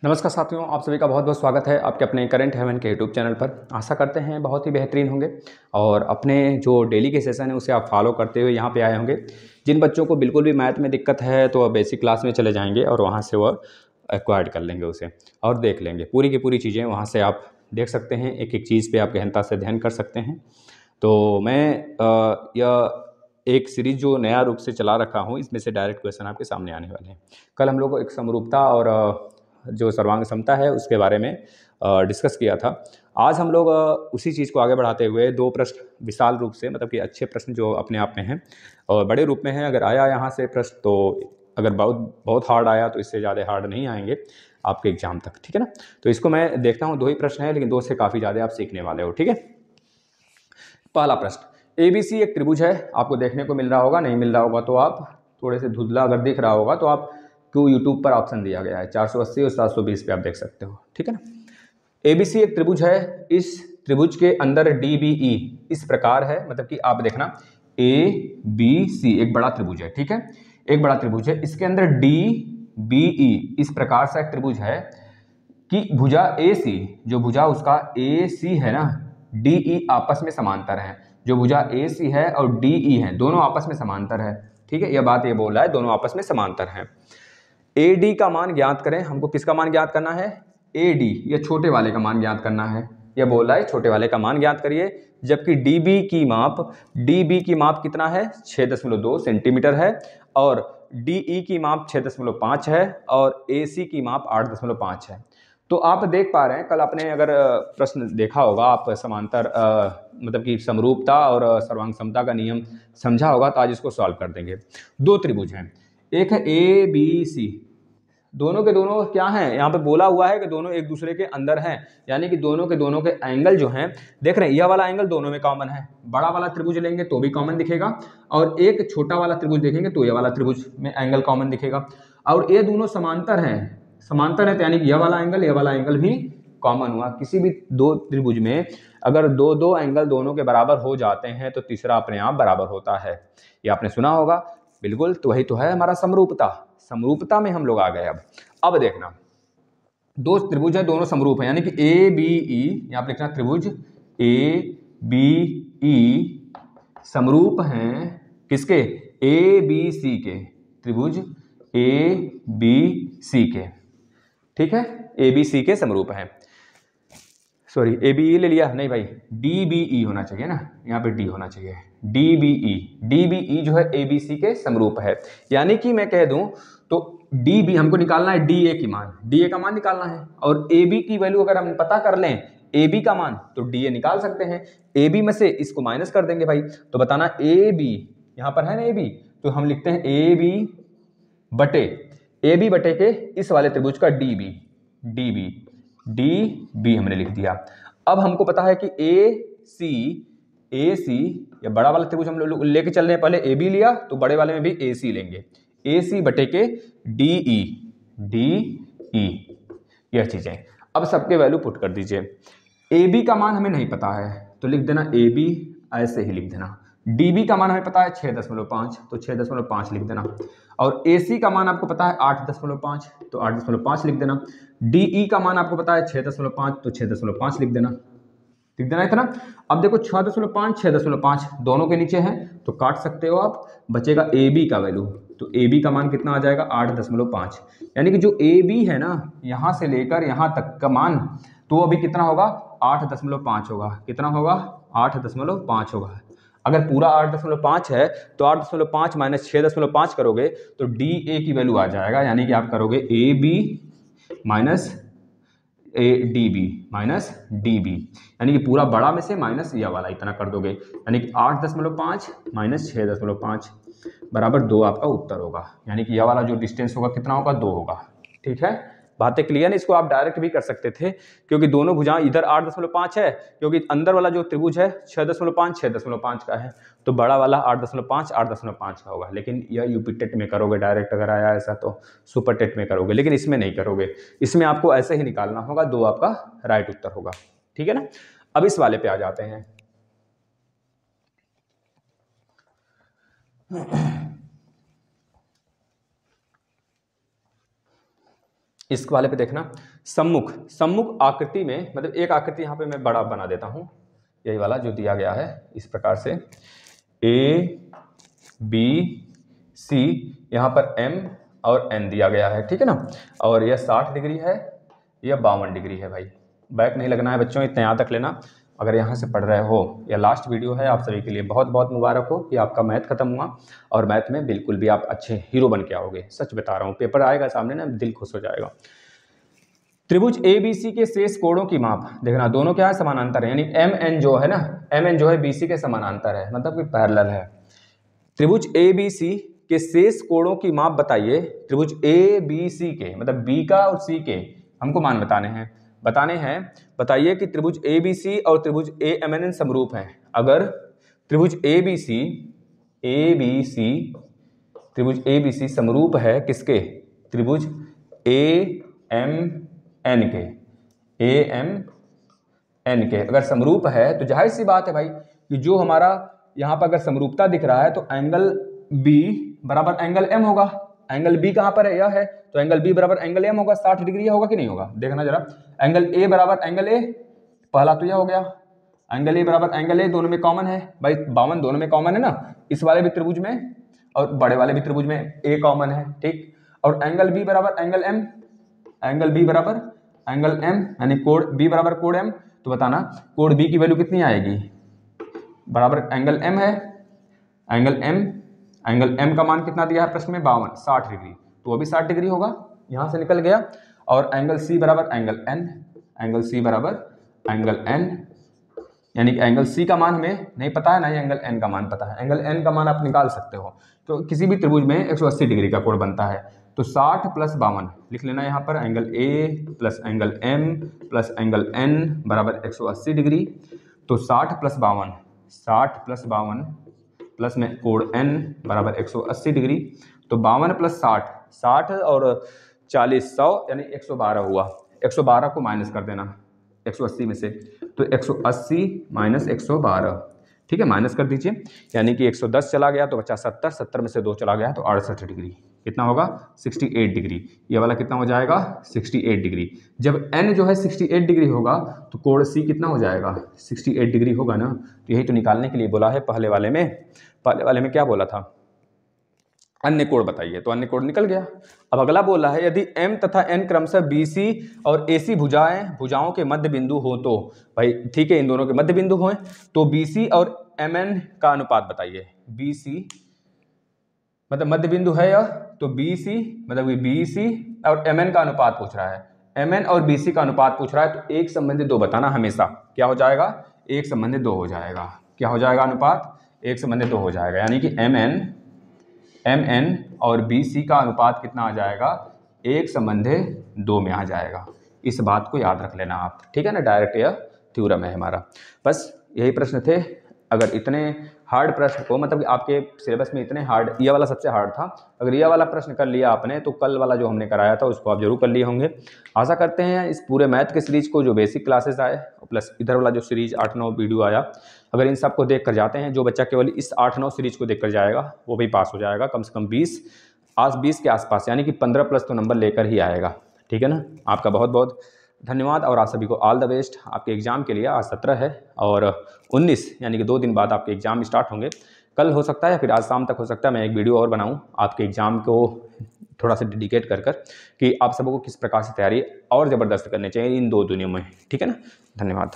नमस्कार साथियों, आप सभी का बहुत बहुत स्वागत है आपके अपने करंट हेवन के यूट्यूब चैनल पर। आशा करते हैं बहुत ही बेहतरीन होंगे और अपने जो डेली के सेशन है उसे आप फॉलो करते हुए यहाँ पे आए होंगे। जिन बच्चों को बिल्कुल भी मैथ में दिक्कत है तो वह बेसिक क्लास में चले जाएंगे और वहाँ से वह एक्वायर्ड कर लेंगे उसे और देख लेंगे पूरी की पूरी चीज़ें। वहाँ से आप देख सकते हैं, एक एक चीज़ पर आप गहनता से ध्यान कर सकते हैं। तो मैं यह एक सीरीज जो नया रूप से चला रखा हूँ, इसमें से डायरेक्ट क्वेश्चन आपके सामने आने वाले हैं। कल हम लोग एक समरूपता और जो सर्वांग समता है उसके बारे में डिस्कस किया था। आज हम लोग उसी चीज़ को आगे बढ़ाते हुए दो प्रश्न विशाल रूप से, मतलब कि अच्छे प्रश्न जो अपने आप में हैं और बड़े रूप में हैं। अगर आया यहाँ से प्रश्न तो अगर बहुत बहुत हार्ड आया तो इससे ज़्यादा हार्ड नहीं आएंगे आपके एग्जाम तक, ठीक है ना। तो इसको मैं देखता हूँ, दो ही प्रश्न है लेकिन दो से काफ़ी ज़्यादा आप सीखने वाले हो, ठीक है। पहला प्रश्न, ABC एक त्रिभुज है। आपको देखने को मिल रहा होगा, नहीं मिल रहा होगा तो आप थोड़े से धुंधला अगर दिख रहा होगा तो आप क्यों यूट्यूब पर ऑप्शन दिया गया है 480 और 720 पे आप देख सकते हो, ठीक है ना। ABC एक त्रिभुज है। इस त्रिभुज के अंदर DBE इस प्रकार है, मतलब कि आप देखना ABC एक बड़ा त्रिभुज है, ठीक है, एक बड़ा त्रिभुज है। इसके अंदर DBE इस प्रकार से एक त्रिभुज है कि भुजा AC, जो भुजा उसका AC है ना, DE आपस में समांतर है। जो भुजा AC है और DE है दोनों आपस में समांतर है, ठीक है। यह बात ये बोल रहा है दोनों आपस में समांतर हैं। AD का मान ज्ञात करें। हमको किसका मान ज्ञात करना है? AD, ये छोटे वाले का मान ज्ञात करना है। यह बोल रहा है छोटे वाले का मान ज्ञात करिए, जबकि DB की माप कितना है? 6.2 सेंटीमीटर है और DE की माप 6.5 है और AC की माप 8.5 है। तो आप देख पा रहे हैं, कल आपने अगर प्रश्न देखा होगा, आप समांतर मतलब कि समरूपता और सर्वांग समता का नियम समझा होगा तो आज इसको सॉल्व कर देंगे। दो त्रिभुज हैं, एक है ABC, दोनों के दोनों क्या हैं? यहाँ पे बोला हुआ है कि दोनों एक दूसरे के अंदर हैं, यानी कि दोनों के एंगल जो हैं, देख रहे हैं, यह वाला एंगल दोनों में कॉमन है। बड़ा वाला त्रिभुज लेंगे तो भी कॉमन दिखेगा और एक छोटा वाला त्रिभुज देखेंगे तो यह वाला त्रिभुज में एंगल कॉमन दिखेगा। और ये दोनों समांतर हैं, समांतर है तो यानी कि यह वाला एंगल भी कॉमन हुआ। किसी भी दो त्रिभुज में अगर दो दो एंगल दोनों के बराबर हो जाते हैं तो तीसरा अपने आप बराबर होता है। ये आपने सुना होगा, बिल्कुल। तो वही तो है हमारा समरूपता। समरूपता में हम लोग आ गए। अब देखना, दो त्रिभुज है, दोनों समरूप है, यानी कि ABE, यहां पर लिखना त्रिभुज ABE समरूप हैं किसके? ABC के, त्रिभुज ABC के, ठीक है, ABC के समरूप है। सॉरी, ABE ले लिया, नहीं भाई, DBE होना चाहिए ना, यहाँ पे D होना चाहिए। DBE जो है ABC के समरूप है, यानी कि मैं कह दूं तो DB हमको निकालना है, DA की मान, DA का मान निकालना है और AB की वैल्यू अगर हम पता कर लें AB का मान तो DA निकाल सकते हैं। AB में से इसको माइनस कर देंगे भाई, तो बताना AB, यहाँ पर है ना AB, तो हम लिखते हैं AB बटे के इस वाले त्रिभुज का DB हमने लिख दिया। अब हमको पता है कि AC या बड़ा वाला त्रिभुज हम लोग लेके चल रहे हैं, पहले AB लिया तो बड़े वाले में भी AC लेंगे, AC बटे के DE यह चीजें। अब सबके वैल्यू पुट कर दीजिए। AB का मान हमें नहीं पता है तो लिख देना AB, ऐसे ही लिख देना। DB का मान हमें पता है 6.5, तो 6.5 लिख देना और AC का मान आपको पता है 8.5, तो 8.5 लिख देना। DE का मान आपको पता है 6.5, तो 6.5 लिख देना, इतना। अब देखो 6.5 6.5 दोनों के नीचे हैं तो काट सकते हो आप, बचेगा AB का वैल्यू, तो AB का मान कितना आ जाएगा? 8.5, यानी कि जो AB है ना, यहां से लेकर यहां तक का मान तो अभी कितना होगा? 8.5 होगा। कितना होगा? 8.5 होगा। अगर पूरा 8.5 है तो 8.5 माइनस 6.5 करोगे तो DA की वैल्यू आ जाएगा, यानी कि आप करोगे AB माइनस DB, यानी कि पूरा बड़ा में से माइनस यह वाला इतना कर दोगे, यानी कि 8.5 माइनस 6.5 बराबर 2 आपका उत्तर होगा, यानी कि यह वाला जो डिस्टेंस होगा कितना होगा? 2 होगा, ठीक है। बातें क्लियर है? इसको आप डायरेक्ट भी कर सकते थे क्योंकि दोनों भुजाएं इधर 8.5 है, क्योंकि अंदर वाला जो त्रिभुज है 6.5 का है, तो बड़ा वाला 8.5 का होगा। लेकिन यह यूपी टेट में करोगे डायरेक्ट, अगर आया ऐसा तो सुपर टेट में करोगे, लेकिन इसमें नहीं करोगे। इसमें आपको ऐसे ही निकालना होगा, 2 आपका राइट उत्तर होगा, ठीक है ना। अब इस वाले पे आ जाते हैं। इस वाले पे देखना, सम्मुख, सम्मुख आकृति में मतलब एक आकृति यहाँ पे मैं बड़ा बना देता हूँ, यही वाला जो दिया गया है इस प्रकार से ए बी सी, यहाँ पर एम और एन दिया गया है, ठीक है ना। और यह 60 डिग्री है, यह 52 डिग्री है। भाई बैक नहीं लगना है बच्चों, इतना याद रख लेना अगर यहाँ से पढ़ रहे हो। यह लास्ट वीडियो है, आप सभी के लिए बहुत बहुत मुबारक हो कि आपका मैथ खत्म हुआ और मैथ में बिल्कुल भी आप अच्छे हीरो बन के आओगे। सच बता रहा हूँ, पेपर आएगा सामने ना, दिल खुश हो जाएगा। त्रिभुज ABC के शेष कोणों की माप देखना, दोनों क्या है, समानांतर है, यानी MN जो है ना, MN जो है BC के समानांतर है, मतलब कि पैरेलल है। त्रिभुज ABC के शेष कोणों की माप बताइए। त्रिभुज ABC के मतलब B का और C के हमको मान बताने हैं। बताइए कि त्रिभुज ABC और त्रिभुज AMN समरूप हैं। अगर त्रिभुज ABC समरूप है किसके, त्रिभुज AMN के अगर समरूप है तो जाहिर सी बात है भाई कि जो हमारा यहाँ पर अगर समरूपता दिख रहा है तो एंगल B बराबर एंगल M होगा। एंगल B कहाँ पर है, यह है, तो एंगल B बराबर एंगल M होगा। 60 डिग्री होगा कि नहीं होगा, देखना जरा। एंगल A बराबर एंगल A, पहला तो यह हो गया, एंगल A बराबर एंगल A, दोनों में कॉमन है भाई, 52 दोनों में कॉमन है ना, इस वाले भी त्रिभुज में और बड़े वाले भी त्रिभुज में A कॉमन है, ठीक। और एंगल B बराबर एंगल M, एंगल B बराबर एंगल M, यानी कोण B बराबर कोण M। तो बताना कोण B की वैल्यू कितनी आएगी, बराबर एंगल M है, एंगल M का मान कितना दिया है प्रश्न में, 52, 60 डिग्री, तो वो भी 60 डिग्री होगा, यहाँ से निकल गया। और एंगल C बराबर एंगल N, एंगल C बराबर एंगल N, यानी कि एंगल C का मान हमें नहीं पता है, ना ही एंगल N का मान पता है। एंगल N का मान आप निकाल सकते हो, तो किसी भी त्रिभुज में 180 डिग्री का कोण बनता है। तो 60 प्लस 52 लिख लेना यहाँ पर, angle A plus angle M plus angle N बराबर 180 डिग्री। तो 60 प्लस 52 प्लस में कोण N बराबर 180 डिग्री। तो 52 प्लस 60, 60 और 40 100 यानी 112 हुआ। 112 को माइनस कर देना 180 में से, तो 180 माइनस 112, ठीक है, माइनस कर दीजिए, यानी कि 110 चला गया तो बचा 70, 70 में से 2 चला गया तो 68 डिग्री, कितना होगा 68 डिग्री। ये वाला कितना हो जाएगा 68 डिग्री। जब n जो है 68 डिग्री होगा तो कोण C कितना हो जाएगा 68 डिग्री होगा ना। तो यही तो निकालने के लिए बोला है। पहले वाले में क्या बोला था, अन्य कोण बताइए, तो अन्य कोण निकल गया। अब अगला बोला है यदि M तथा N क्रमशः BC और AC भुजाओं के मध्य बिंदु हो तो, भाई ठीक है, इन दोनों के मध्य बिंदु हों तो BC और MN का अनुपात बताइए। BC मतलब मध्य बिंदु है यह, तो BC मतलब BC और MN का अनुपात पूछ रहा है, MN और BC का अनुपात पूछ रहा है, तो एक संबंधी 2 बताना हमेशा। क्या हो जाएगा, एक संबंधी 2 हो जाएगा। क्या हो जाएगा अनुपात, एक संबंधी 2 हो जाएगा, यानी कि MN और BC का अनुपात कितना आ जाएगा, एक संबंधी 2 में आ जाएगा। इस बात को याद रख लेना आप, ठीक है ना, डायरेक्ट यह थ्योरम है हमारा। बस यही प्रश्न थे। अगर इतने हार्ड प्रश्न को, मतलब आपके सिलेबस में इतने हार्ड, ये वाला सबसे हार्ड था, अगर ये वाला प्रश्न कर लिया आपने तो कल वाला जो हमने कराया था उसको आप जरूर कर लिए होंगे। आशा करते हैं इस पूरे मैथ के सीरीज को, जो बेसिक क्लासेस आए प्लस इधर वाला जो सीरीज 8-9 वीडियो आया, अगर इन सब को देख कर जाते हैं, जो बच्चा केवल इस 8-9 सीरीज को देख कर जाएगा वो भी पास हो जाएगा, कम से कम 20 के आसपास, यानी कि 15 प्लस तो नंबर लेकर ही आएगा, ठीक है ना। आपका बहुत बहुत धन्यवाद और आप सभी को ऑल द बेस्ट आपके एग्ज़ाम के लिए। आज 17 है और 19 यानी कि 2 दिन बाद आपके एग्ज़ाम स्टार्ट होंगे। कल हो सकता है या फिर आज शाम तक हो सकता है मैं एक वीडियो और बनाऊं आपके एग्ज़ाम को थोड़ा सा डेडिकेट कर कि आप सबको किस प्रकार से तैयारी और ज़बरदस्त करनी चाहिए इन 2 दिनों में, ठीक है ना। धन्यवाद।